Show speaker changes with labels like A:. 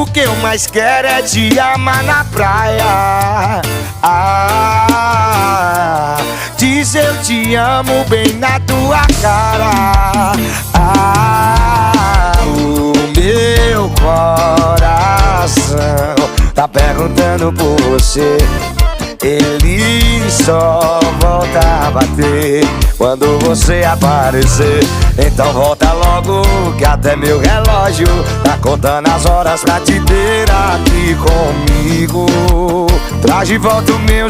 A: que eu mais quero é te amar na praia. Diz eu te amo bem na tua cara. O meu coração tá perguntando por você. Ele só volta a bater quando você aparecer. Então volta logo que até meu relógio tá contando as horas pra te ter aqui comigo. Traz de volta o meu